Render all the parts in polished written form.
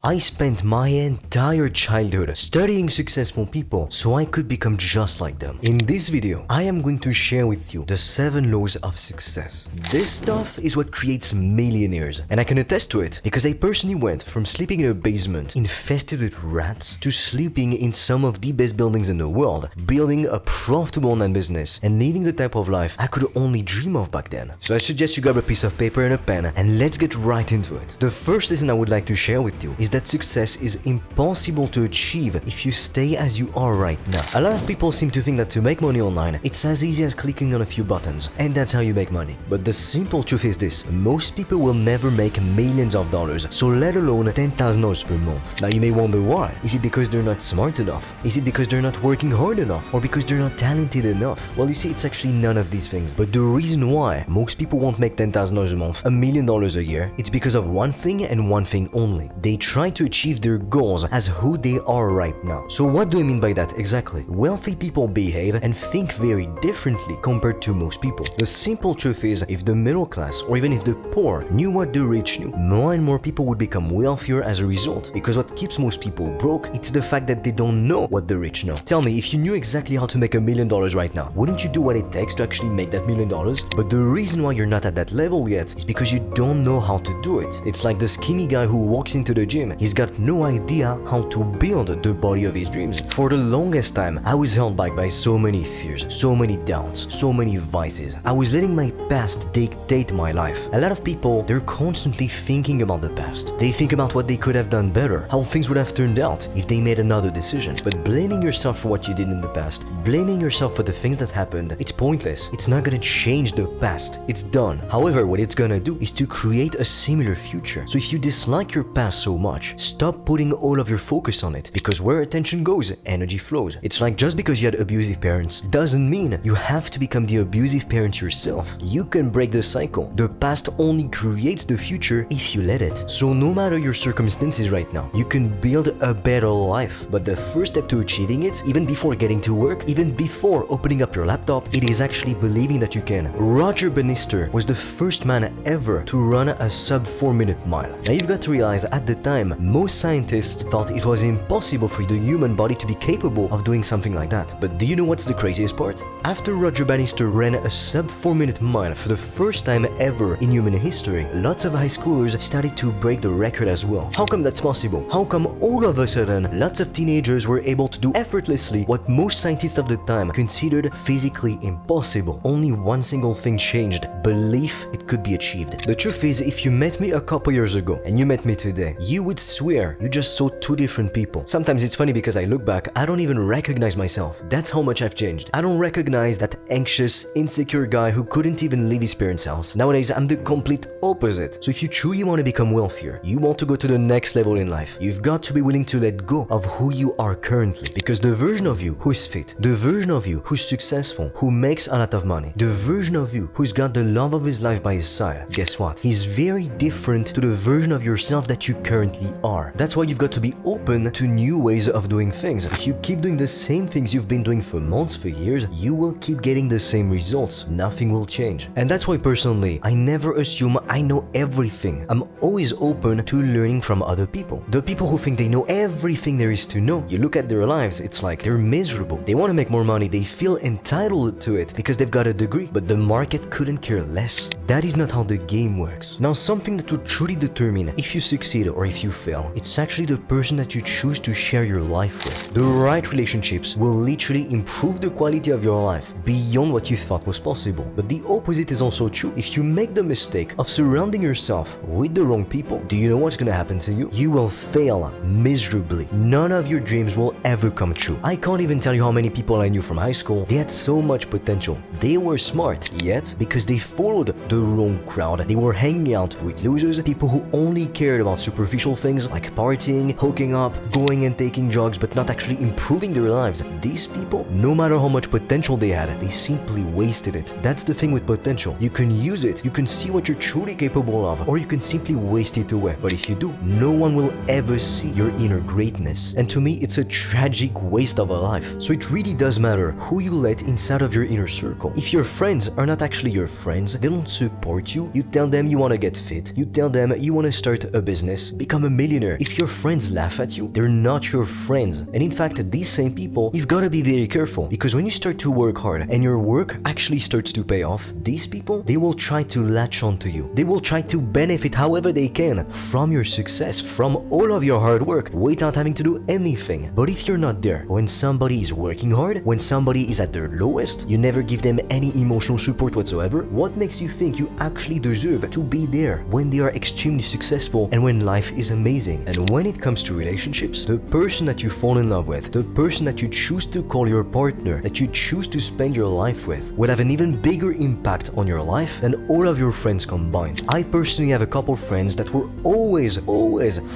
I spent my entire childhood studying successful people so I could become just like them. In this video, I am going to share with you the 7 laws of success. This stuff is what creates millionaires, and I can attest to it because I personally went from sleeping in a basement infested with rats to sleeping in some of the best buildings in the world, building a profitable online business and living the type of life I could only dream of back then. So I suggest you grab a piece of paper and a pen and let's get right into it. The first lesson I would like to share with you is that success is impossible to achieve if you stay as you are right now. A lot of people seem to think that to make money online, it's as easy as clicking on a few buttons and that's how you make money. But the simple truth is this: most people will never make millions of dollars, so let alone $10,000 per month. Now you may wonder why. Is it because they're not smart enough? Is it because they're not working hard enough? Or because they're not talented enough? Well, you see, it's actually none of these things. But the reason why most people won't make $10,000 a month, $1 million a year, it's because of one thing and one thing only. They try to achieve their goals as who they are right now. So what do I mean by that exactly? Wealthy people behave and think very differently compared to most people. The simple truth is, if the middle class or even if the poor knew what the rich knew, more and more people would become wealthier as a result. Because what keeps most people broke, it's the fact that they don't know what the rich know. Tell me, if you knew exactly how to make $1 million right now, wouldn't you do what it takes to actually make that $1 million? But the reason why you're not at that level yet is because you don't know how to do it. It's like the skinny guy who walks into the gym. He's got no idea how to build the body of his dreams. For the longest time, I was held back by so many fears, so many doubts, so many vices. I was letting my past dictate my life. A lot of people, they're constantly thinking about the past. They think about what they could have done better, how things would have turned out if they made another decision. But blaming yourself for what you did in the past, blaming yourself for the things that happened, it's pointless. It's not gonna change the past. It's done. However, what it's gonna do is to create a similar future. So if you dislike your past so much, stop putting all of your focus on it, because where attention goes, energy flows. It's like just because you had abusive parents doesn't mean you have to become the abusive parent yourself. You can break the cycle. The past only creates the future if you let it. So no matter your circumstances right now, you can build a better life. But the first step to achieving it, even before getting to work, even before opening up your laptop, it is actually believing that you can. Roger Bannister was the first man ever to run a sub 4-minute mile. Now you've got to realize at the time, most scientists thought it was impossible for the human body to be capable of doing something like that. But do you know what's the craziest part? After Roger Bannister ran a sub 4-minute mile for the first time ever in human history, lots of high schoolers started to break the record as well. How come that's possible? How come all of a sudden lots of teenagers were able to do effortlessly what most scientists of the time considered physically impossible? Only one single thing changed: belief it could be achieved. The truth is, if you met me a couple years ago and you met me today, you would swear you just saw two different people. Sometimes it's funny because I look back, I don't even recognize myself. That's how much I've changed. I don't recognize that anxious, insecure guy who couldn't even leave his parents' house. Nowadays, I'm the complete opposite. So if you truly want to become wealthier, you want to go to the next level in life, you've got to be willing to let go of who you are currently. Because the version of you who's fit, the version of you who's successful, who makes a lot of money, the version of you who's got the love of his life by his side, guess what? He's very different to the version of yourself that you currently are. That's why you've got to be open to new ways of doing things. If you keep doing the same things you've been doing for months, for years, you will keep getting the same results. Nothing will change. And that's why personally, I never assume I know everything. I'm always open to learning from other people. The people who think they know everything there is to know, you look at their lives, it's like they're miserable. They want to make more money, they feel entitled to it because they've got a degree, but the market couldn't care less. That is not how the game works. Now, something that will truly determine if you succeed or if you fail, it's actually the person that you choose to share your life with. The right relationships will literally improve the quality of your life beyond what you thought was possible. But the opposite is also true. If you make the mistake of surrounding yourself with the wrong people, do you know what's gonna happen to you? You will fail miserably. None of your dreams will ever come true. I can't even tell you how many people I knew from high school. They had so much potential. They were smart, yet because they followed the wrong crowd, they were hanging out with losers, people who only cared about superficial things like partying, hooking up, going and taking drugs, but not actually improving their lives. These people, no matter how much potential they had, they simply wasted it. That's the thing with potential. You can use it, you can see what you're truly capable of, or you can simply waste it away. But if you do, no one will ever see your inner greatness. And to me, it's a tragic waste of a life. So it really does matter who you let inside of your inner circle. If your friends are not actually your friends, they don't support you, you tell them you want to get fit, you tell them you want to start a business, become a millionaire, if your friends laugh at you, they're not your friends. And in fact, these same people, you've got to be very careful, because when you start to work hard and your work actually starts to pay off, these people, they will try to latch onto you. They will try to benefit however they can from your success, from all of your hard work, without having to do anything. But if you're not there, when somebody is working hard, when somebody is at their lowest, you never give them any emotional support whatsoever, what makes you think you actually deserve to be there when they are extremely successful and when life is amazing? And when it comes to relationships, the person that you fall in love with, the person that you choose to call your partner, that you choose to spend your life with, will have an even bigger impact on your life than all of your friends combined. I personally have a couple friends that were always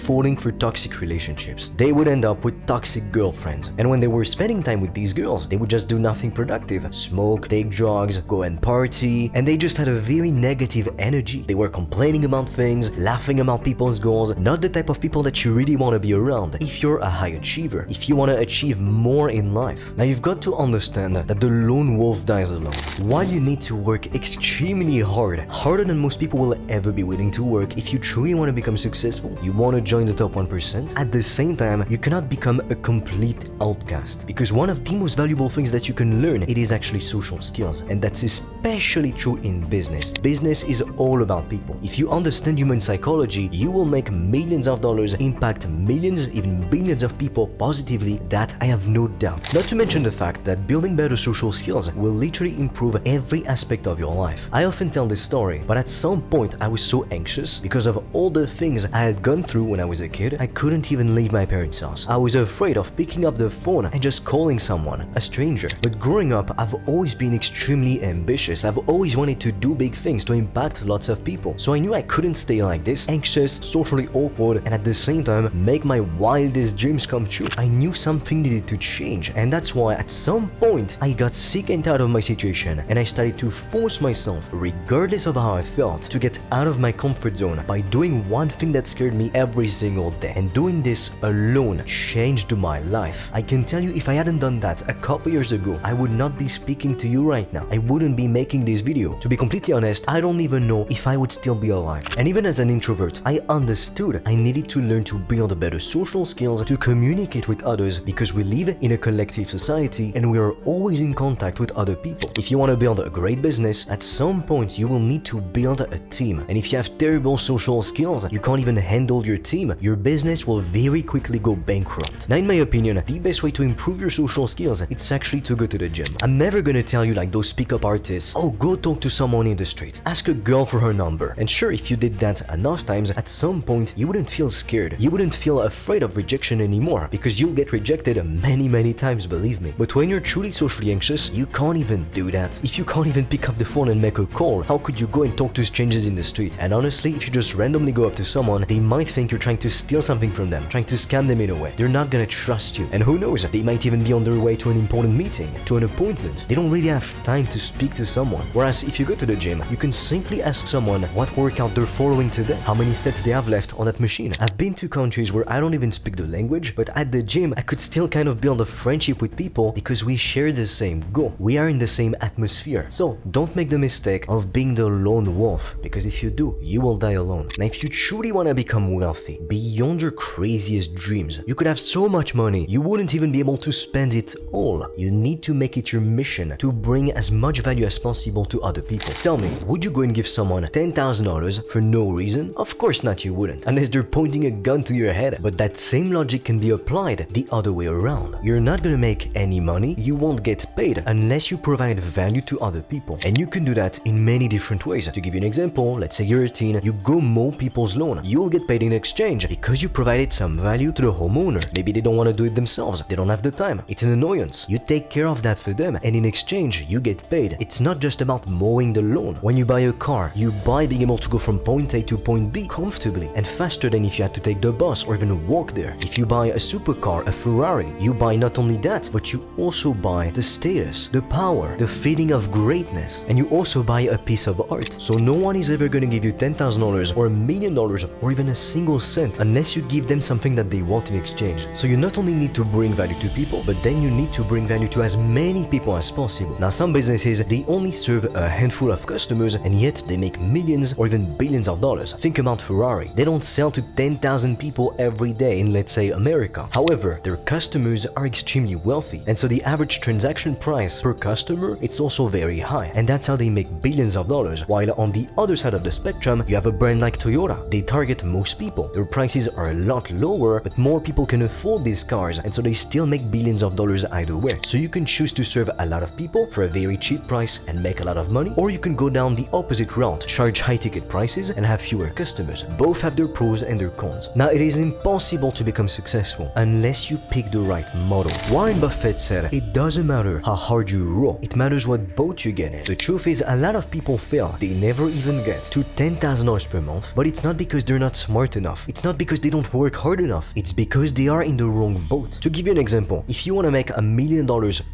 falling for toxic relationships. They would end up with toxic girlfriends, and when they were spending time with these girls, they would just do nothing productive. Smoke, take drugs, go and party, and they just had a very negative energy. They were complaining about things, laughing about people's goals, not the type of people that you really want to be around if you're a high achiever, if you want to achieve more in life. Now you've got to understand that the lone wolf dies alone. While you need to work extremely hard, harder than most people will ever be willing to work if you truly want to become successful, you want to join the top 1%, at the same time, you cannot become a complete outcast. Because one of the most valuable things that you can learn, it is actually social skills. And that's especially true in business. Business is all about people. If you understand human psychology, you will make millions of dollars, impact millions, even billions of people positively, that I have no doubt. Not to mention the fact that building better social skills will literally improve every aspect of your life. I often tell this story, but at some point I was so anxious because of all the things I had gone through when I was a kid, I couldn't even leave my parents' house. I was afraid of picking up the phone and just calling someone, a stranger. But growing up, I've always been extremely ambitious. I've always wanted to do big things to impact lots of people. So I knew I couldn't stay like this, anxious, socially awkward, and at the same time make my wildest dreams come true. I knew something needed to change, and that's why at some point I got sick and tired of my situation, and I started to force myself, regardless of how I felt, to get out of my comfort zone by doing one thing that scared me every single day. And doing this alone changed my life. I can tell you, if I hadn't done that a couple years ago, I would not be speaking to you right now. I wouldn't be making this video. To be completely honest, I don't even know if I would still be alive. And even as an introvert, I understood I needed to learn to build better social skills to communicate with others, because we live in a collective society and we are always in contact with other people. If you want to build a great business, at some point you will need to build a team. And if you have terrible social skills, you can't even handle your team, your business will very quickly go bankrupt. Now in my opinion, the best way to improve your social skills, it's actually to go to the gym. I'm never gonna tell you like those pick-up artists, oh, go talk to someone in the street, ask a girl for her number. And sure, if you did that enough times, at some point you wouldn't feel scared, you wouldn't feel afraid of rejection anymore, because you'll get rejected many times, believe me. But when you're truly socially anxious, you can't even do that. If you can't even pick up the phone and make a call, how could you go and talk to strangers in the street? And honestly, if you just randomly go up to someone, they might think you're trying to steal something from them, trying to scam them in a way. They're not gonna trust you. And who knows, they might even be on their way to an important meeting, to an appointment. They don't really have time to speak to someone. Whereas if you go to the gym, you can simply ask someone what workout they're following today, how many sets they have left on that machine. I've been to countries where I don't even speak the language, but at the gym, I could still kind of build a friendship with people because we share the same goal. We are in the same atmosphere. So don't make the mistake of being the lone wolf, because if you do, you will die alone. Now if you truly want to become wealthy, beyond your craziest dreams, you could have so much money, you wouldn't even be able to spend it all. You need to make it your mission to bring as much value as possible to other people. Tell me, would you go and give someone $10,000 for no reason? Of course not, you wouldn't, unless they're pointing a gun to your head. But that same logic can be applied the other way around. You're not gonna make any money, you won't get paid unless you provide value to other people. And you can do that in many different ways. To give you an example, let's say you're a teen, you go mow people's lawn. You will get paid in exchange because you provided some value to the homeowner. Maybe they don't want to do it themselves, they don't have the time, it's an annoyance. You take care of that for them, and in exchange, you get paid. It's not just about mowing the lawn. When you buy a car, you buy being able to go from point A to point B comfortably and faster than if you had to take the bus or even walk there. If you buy a supercar, a Ferrari, you buy not only that, but you also buy the status, the power, the feeling of greatness, and you also buy a piece of art. So no one is ever gonna give you $10,000 or $1 million or even a single cent unless you give them something that they want in exchange. So you not only need to bring value to people, but then you need to bring value to as many people as possible. Now some businesses, they only serve a handful of customers and yet they make millions or even billions of dollars. Think about Ferrari. They don't sell to to 10,000 people every day in, let's say, America. However, their customers are extremely wealthy, and so the average transaction price per customer, it's also very high, and that's how they make billions of dollars. While on the other side of the spectrum, you have a brand like Toyota. They target most people. Their prices are a lot lower, but more people can afford these cars, and so they still make billions of dollars either way. So you can choose to serve a lot of people for a very cheap price and make a lot of money, or you can go down the opposite route, charge high ticket prices and have fewer customers. Both have their pros and their cons. Now, it is impossible to become successful unless you pick the right model. Warren Buffett said, "It doesn't matter how hard you row, it matters what boat you get in." The truth is, a lot of people fail. They never even get to $10,000 per month, but it's not because they're not smart enough. It's not because they don't work hard enough. It's because they are in the wrong boat. To give you an example, if you want to make $1 million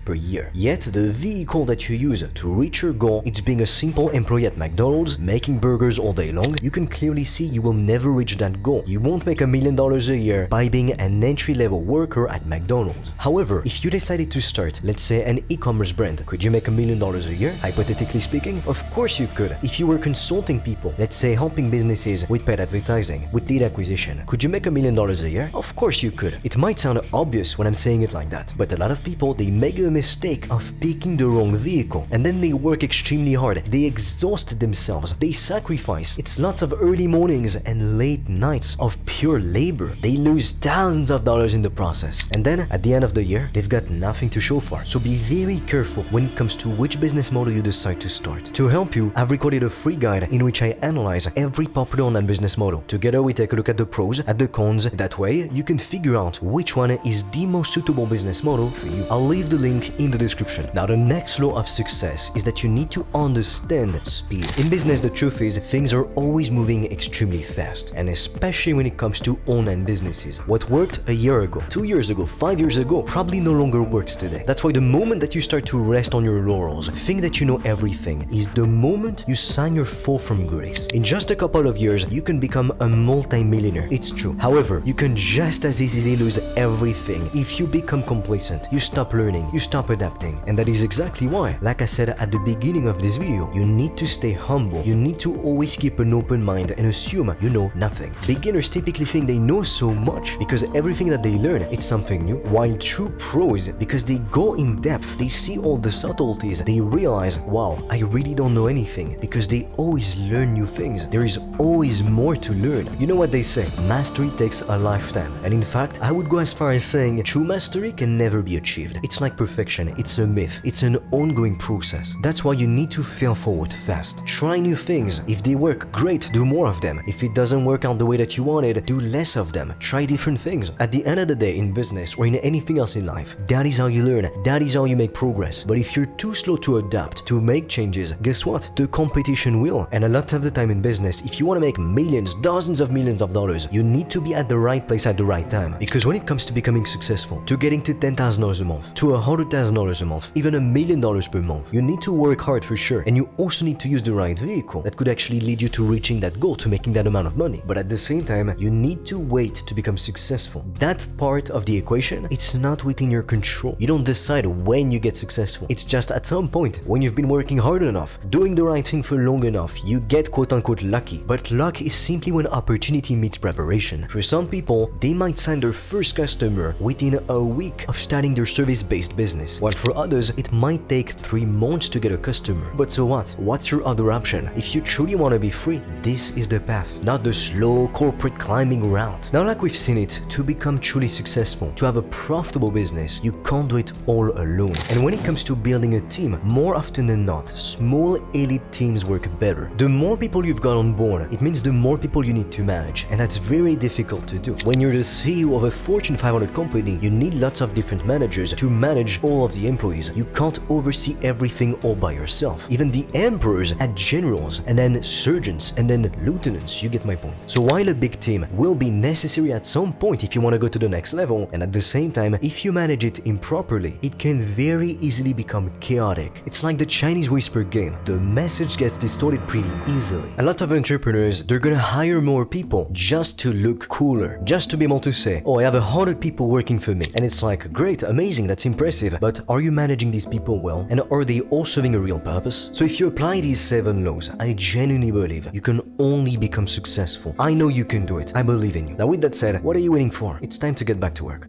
per year, yet the vehicle that you use to reach your goal is being a simple employee at McDonald's making burgers all day long, you can clearly see you will never reach that goal. You won't make $1 million a year by being an entry-level worker at McDonald's. However, if you decided to start, let's say, an e-commerce brand, could you make $1 million a year, hypothetically speaking? Of course you could. If you were consulting people, let's say helping businesses with paid advertising, with lead acquisition, could you make $1 million a year? Of course you could. It might sound obvious when I'm saying it like that, but a lot of people, they make the mistake of picking the wrong vehicle, and then they work extremely hard. They exhaust themselves. They sacrifice. It's lots of early mornings and late nights of pure labor. They lose thousands of dollars in the process. And then at the end of the year, they've got nothing to show for. So be very careful when it comes to which business model you decide to start. To help you, I've recorded a free guide in which I analyze every popular online business model. Together, we take a look at the pros, at the cons. That way, you can figure out which one is the most suitable business model for you. I'll leave the link in the description. Now, the next law of success is that you need to understand speed. In business, the truth is things are always moving extremely fast, and especially when it comes to online businesses. What worked a year ago, 2 years ago, 5 years ago, probably no longer works today. That's why the moment that you start to rest on your laurels, think that you know everything, is the moment you sign your fall from grace. In just a couple of years, you can become a multi-millionaire. It's true. However, you can just as easily lose everything if you become complacent. You stop learning, you stop adapting. And that is exactly why, like I said at the beginning of this video, you need to stay humble. You need to always keep an open mind and assume you know nothing. Beginners typically think they know so much because everything that they learn, it's something new. While true pros, because they go in depth, they see all the subtleties, they realize, wow, I really don't know anything, because they always learn new things. There is always more to learn. You know what they say, mastery takes a lifetime. And in fact, I would go as far as saying true mastery can never be achieved. It's like perfection, it's a myth, it's an ongoing process. That's why you need to fail forward fast. Try new things. If they work, great, do more of them. If it doesn't work out the way that you wanted, do less of them. Try different things. At the end of the day, in business or in anything else in life, that is how you learn, that is how you make progress. But if you're too slow to adapt, to make changes, guess what? The competition will. And a lot of the time in business, if you want to make millions, dozens of millions of dollars, you need to be at the right place at the right time. Because when it comes to becoming successful, to getting to $10,000 a month, to $100,000 a month, even $1 million per month, you need to work hard for sure. And you also need to use the right vehicle that could actually lead you to reaching that goal, to making that amount of money. But at the same time, you need to wait to become successful. That part of the equation, it's not within your control. You don't decide when you get successful. It's just at some point, when you've been working hard enough, doing the right thing for long enough, you get quote-unquote lucky. But luck is simply when opportunity meets preparation. For some people, they might sign their first customer within a week of starting their service-based business, while for others, it might take 3 months to get a customer. But so what? What's your other option? If you truly want to be free, this is the path, not the slow corporate climbing route. Now, like we've seen it, to become truly successful, to have a profitable business, you can't do it all alone. And when it comes to building a team, more often than not, small elite teams work better. The more people you've got on board, it means the more people you need to manage, and that's very difficult to do. When you're the CEO of a Fortune 500 company, you need lots of different managers to manage all of the employees. You can't oversee everything all by yourself. Even the emperors had generals, and then sergeants, and then lieutenants. You get my point. So while a big team will be necessary at some point if you want to go to the next level, and at the same time, if you manage it improperly, it can very easily become chaotic. It's like the Chinese whisper game. The message gets distorted pretty easily. A lot of entrepreneurs, they're gonna hire more people just to look cooler, just to be able to say, oh, I have 100 people working for me. And it's like, great, amazing, that's impressive, but are you managing these people well? And are they all serving a real purpose? So if you apply these 7 laws, I genuinely believe you can only become successful. I know you can do it. I believe in you. Now with that said, what are you waiting for? It's time to get back to work.